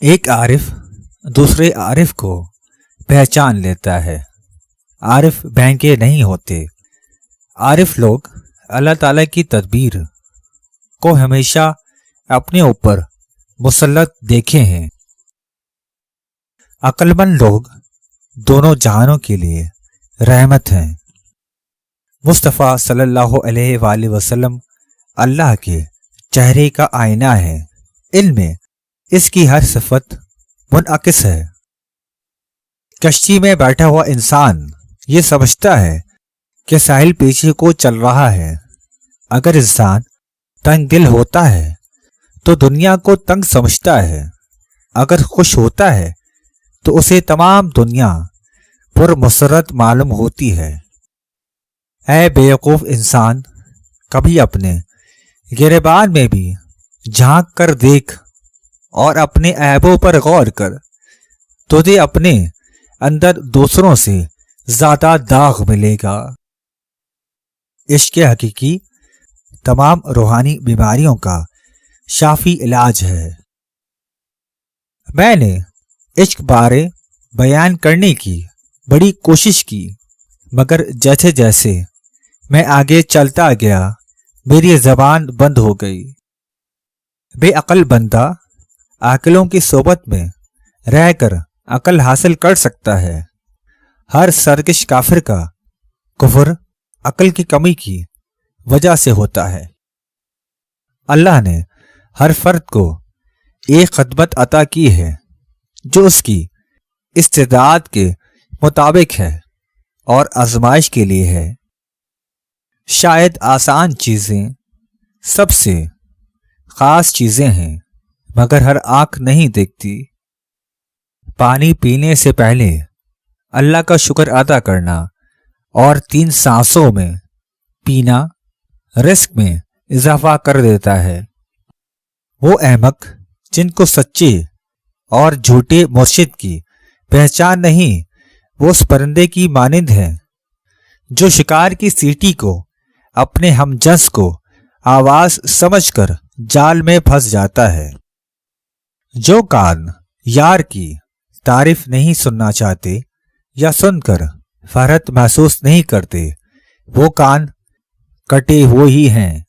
ایک عارف دوسرے عارف کو پہچان لیتا ہے۔ عارف بہنگے نہیں ہوتے۔ عارف لوگ اللہ تعالیٰ کی تدبیر کو ہمیشہ اپنے اوپر مسلط دیکھے ہیں۔ عقل مند لوگ دونوں جہانوں کے لیے رحمت ہیں۔ مصطفیٰ صلی اللہ علیہ وآلہ وسلم اللہ کے چہرے کا آئینہ ہے۔ علم میں اس کی ہر صفت منعکس ہے۔ کشتی میں بیٹھا ہوا انسان یہ سمجھتا ہے کہ ساحل پیچھے کو چل رہا ہے۔ اگر انسان تنگ دل ہوتا ہے تو دنیا کو تنگ سمجھتا ہے۔ اگر خوش ہوتا ہے تو اسے تمام دنیا پر مسرت معلوم ہوتی ہے۔ اے بیوقوف انسان، کبھی اپنے گریبان میں بھی جھانک کر دیکھ اور اپنے عیبوں پر غور کر، تجھے اپنے اندر دوسروں سے زیادہ داغ ملے گا۔ عشق حقیقی تمام روحانی بیماریوں کا شافی علاج ہے۔ میں نے عشق بارے بیان کرنے کی بڑی کوشش کی، مگر جیسے جیسے میں آگے چلتا گیا میری زبان بند ہو گئی۔ بے عقل بندہ عاقلوں کی صحبت میں رہ کر عقل حاصل کر سکتا ہے۔ ہر سرکش کافر کا کفر عقل کی کمی کی وجہ سے ہوتا ہے۔ اللہ نے ہر فرد کو ایک خدمت عطا کی ہے جو اس کی استعداد کے مطابق ہے اور آزمائش کے لیے ہے۔ شاید آسان چیزیں سب سے خاص چیزیں ہیں، مگر ہر آنکھ نہیں دیکھتی۔ پانی پینے سے پہلے اللہ کا شکر ادا کرنا اور 3 سانسوں میں پینا رزق میں اضافہ کر دیتا ہے۔ وہ احمق جن کو سچے اور جھوٹے مرشد کی پہچان نہیں، وہ اس پرندے کی مانند ہیں جو شکار کی سیٹی کو اپنے ہمجنس کو آواز سمجھ کر جال میں پھنس جاتا ہے۔ جو کان یار کی تعریف نہیں سننا چاہتے یا سن کر فرحت محسوس نہیں کرتے، وہ کان کٹے ہوئے ہی ہیں۔